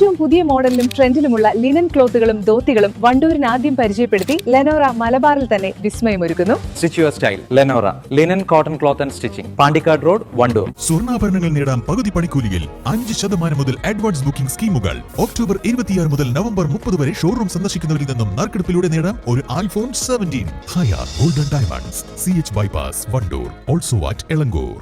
ഏറ്റവും പുതിയ മോഡലിലും ട്രെൻഡിലുമുള്ള ലിനൻ ക്ലോത്തുകളും ധോത്തികളും വണ്ടൂരിന് ആദ്യം പരിചയപ്പെടുത്തി ലെനോറ മലബാറിൽ തന്നെ വിസ്മയമൊരുക്കുന്നു. Stitch your style Lenora linen cotton cloth and stitching, Pandikkad road, Wandoor. സ്വർണ്ണാഭരണങ്ങൾ നേടാം പകുതി പണിക്കൂലിയിൽ 5% മുതൽ അഡ്വാൻസ് ബുക്കിംഗ് സ്കീമുകൾ. ഒക്ടോബർ 26 മുതൽ നവംബർ 30 വരെ ഷോറൂം സന്ദർശിക്കുന്നവരിൽ നിന്നും നറുക്കെടുപ്പിലൂടെ നേടാം ഒരു iPhone 17. Hayar golden diamonds, CH bypass, Wandoor. Also at Elankur.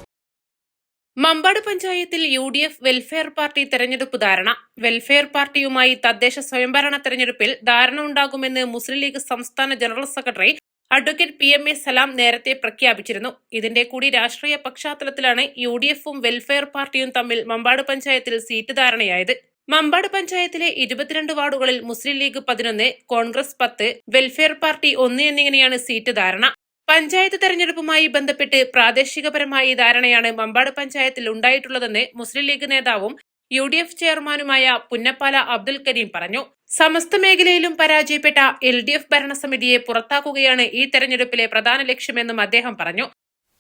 Mambad പഞ്ചായത്തിൽ UDF വെൽഫെയർ പാർട്ടി തെരഞ്ഞെടുപ്പ് ധാരണ. വെൽഫെയർ പാർട്ടിയുമായി തദ്ദേശ സ്വയംഭരണ തെരഞ്ഞെടുപ്പിൽ ധാരണ ഉണ്ടാകുമെന്ന് മുസ്ലിം ലീഗ് സംസ്ഥാന ജനറൽ സെക്രട്ടറി അഡ്വക്കേറ്റ് PMA സലാം നേരത്തെ പ്രഖ്യാപിച്ചിരുന്നു. ഇതിന്റെ കൂടി രാഷ്ട്രീയ പശ്ചാത്തലത്തിലാണ് UDFും വെൽഫെയർ പാർട്ടിയും തമ്മിൽ മമ്പാട് പഞ്ചായത്തിൽ സീറ്റ് ധാരണയായത്. മമ്പാട് പഞ്ചായത്തിലെ 22 വാർഡുകളിൽ മുസ്ലിം ലീഗ് 11, കോൺഗ്രസ് 10, വെൽഫെയർ പാർട്ടി 1 എന്നിങ്ങനെയാണ് സീറ്റ് ധാരണ. പഞ്ചായത്ത് തെരഞ്ഞെടുപ്പുമായി ബന്ധപ്പെട്ട് പ്രാദേശികപരമായ ധാരണയാണ് മമ്പാട് പഞ്ചായത്തിൽ ഉണ്ടായിട്ടുള്ളതെന്ന് മുസ്ലിം ലീഗ് നേതാവും UDF ചെയർമാനുമായ പുന്നപ്പാല അബ്ദുൽ കരീം പറഞ്ഞു. സമസ്ത മേഖലയിലും പരാജയപ്പെട്ട LDF ഭരണസമിതിയെ പുറത്താക്കുകയാണ് ഈ തെരഞ്ഞെടുപ്പിലെ പ്രധാന ലക്ഷ്യമെന്നും അദ്ദേഹം പറഞ്ഞു.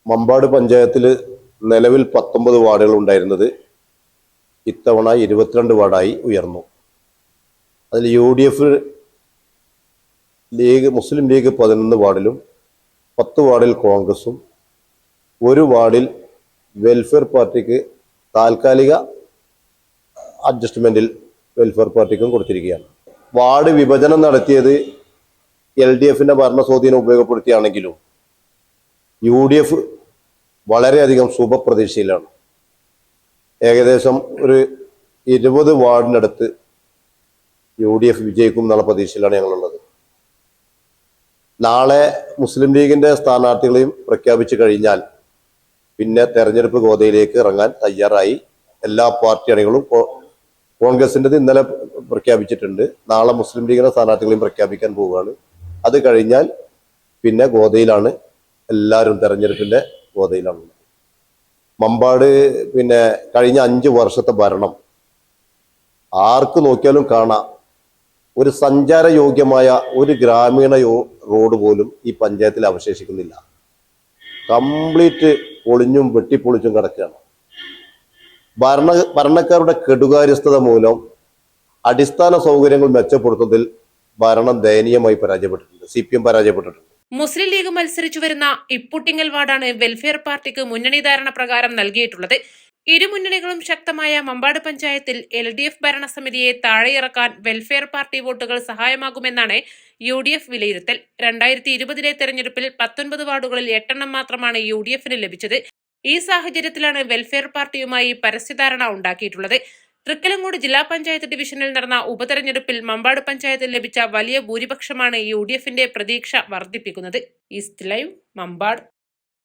മമ്പാട് പഞ്ചായത്തിൽ നിലവിൽ 19 വാർഡുകൾ ഉണ്ടായിരുന്നത് ഇത്തവണ 22 വാർഡായി ഉയർന്നു. അതിൽ UDF ലീഗ് മുസ്ലിം ലീഗ് 11 വാർഡിലും 10 വാർഡിൽ കോൺഗ്രസും 1 വാർഡിൽ വെൽഫെയർ പാർട്ടിക്ക് താൽക്കാലിക അഡ്ജസ്റ്റ്മെന്റിൽ വെൽഫെയർ പാർട്ടിക്കും കൊടുത്തിരിക്കുകയാണ്. വാർഡ് വിഭജനം നടത്തിയത് LDFന്റെ ഭരണസ്വാധീനം ഉപയോഗപ്പെടുത്തിയാണെങ്കിലും UDF വളരെയധികം ശുഭപ്രതീക്ഷയിലാണ്. ഏകദേശം ഒരു 20 വാർഡിനടുത്ത് UDF വിജയിക്കും എന്നുള്ള പ്രതീക്ഷയിലാണ് ഞങ്ങളുള്ളത്. നാളെ മുസ്ലിം ലീഗിന്റെ സ്ഥാനാർത്ഥികളെയും പ്രഖ്യാപിച്ചു കഴിഞ്ഞാൽ പിന്നെ തെരഞ്ഞെടുപ്പ് ഗോതയിലേക്ക് ഇറങ്ങാൻ തയ്യാറായി എല്ലാ പാർട്ടി അണികളും. കോൺഗ്രസിൻ്റെത് ഇന്നലെ പ്രഖ്യാപിച്ചിട്ടുണ്ട്. നാളെ മുസ്ലിം ലീഗിന്റെ സ്ഥാനാർത്ഥികളെയും പ്രഖ്യാപിക്കാൻ പോവുകയാണ്. അത് കഴിഞ്ഞാൽ പിന്നെ ഗോതയിലാണ്, എല്ലാവരും തെരഞ്ഞെടുപ്പിന്റെ ഗോതയിലാണ്. മമ്പാട് പിന്നെ കഴിഞ്ഞ 5 വർഷത്തെ ഭരണം ആർക്ക് നോക്കിയാലും കാണാം, ഒരു സഞ്ചാരയോഗ്യമായ ഒരു ഗ്രാമീണ റോഡ് പോലും ഈ പഞ്ചായത്തിൽ അവശേഷിക്കുന്നില്ല. കംപ്ലീറ്റ് പൊളിഞ്ഞും വെട്ടിപ്പൊളിച്ചും കിടക്കുകയാണ്. ഭരണക്കാരുടെ കെടുകാര്യസ്ഥത മൂലം അടിസ്ഥാന സൗകര്യങ്ങൾ മെച്ചപ്പെടുത്തുന്നതിൽ ഭരണം ദയനീയമായി പരാജയപ്പെട്ടിട്ടുണ്ട്. CPM പരാജയപ്പെട്ടിട്ടുണ്ട്. മുസ്ലിം ലീഗ് മത്സരിച്ചു വരുന്ന ഇപ്പുട്ടിങ്ങൽ വാർഡാണ് വെൽഫെയർ പാർട്ടിക്ക് മുന്നണി ധാരണ പ്രകാരം നൽകിയിട്ടുള്ളത്. ഇരു മുന്നണികളും ശക്തമായ മമ്പാട് പഞ്ചായത്തിൽ LDF ഭരണസമിതിയെ താഴെയിറക്കാൻ വെൽഫെയർ പാർട്ടി വോട്ടുകൾ സഹായമാകുമെന്നാണ് UDF വിലയിരുത്തൽ. 2020 തെരഞ്ഞെടുപ്പിൽ 19 വാർഡുകളിൽ 8 മാത്രമാണ് UDFന് ലഭിച്ചത്. ഈ സാഹചര്യത്തിലാണ് വെൽഫെയർ പാർട്ടിയുമായി പരസ്യധാരണ ഉണ്ടാക്കിയിട്ടുള്ളത്. തൃക്കലങ്ങോട് ജില്ലാ പഞ്ചായത്ത് ഡിവിഷനിൽ നടന്ന ഉപതെരഞ്ഞെടുപ്പിൽ മമ്പാട് പഞ്ചായത്തിൽ ലഭിച്ച വലിയ ഭൂരിപക്ഷമാണ് UDFന്റെ പ്രതീക്ഷ വർദ്ധിപ്പിക്കുന്നത്. East live, Mambad.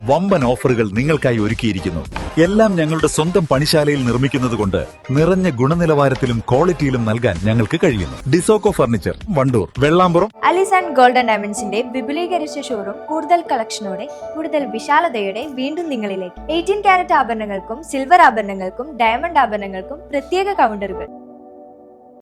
വമ്പൻ ഓഫറുകൾ നിങ്ങൾക്കായി ഒരുക്കിയിരിക്കുന്നു. എല്ലാം ഞങ്ങളുടെ സ്വന്തം പണിശാലയിൽ നിർമ്മിക്കുന്നത് കൊണ്ട് നിറഞ്ഞ ഗുണനിലവാരത്തിലും ക്വാളിറ്റിയിലും നൽകാൻ ഞങ്ങൾക്ക് കഴിയുന്നു. ഡിസോക്കോ furniture, Wandoor, Vellampuram. Alis and golden ഡയമണ്ട്സിന്റെ വിപുലീകരിച്ച ഷോറൂം കൂടുതൽ കളക്ഷനോടെ കൂടുതൽ വിശാലതയോടെ വീണ്ടും നിങ്ങളിലേക്ക്. 18 കാരറ്റ് ആഭരണങ്ങൾക്കും സിൽവർ ആഭരണങ്ങൾക്കും ഡയമണ്ട് ആഭരണങ്ങൾക്കും പ്രത്യേക കൗണ്ടറുകൾ.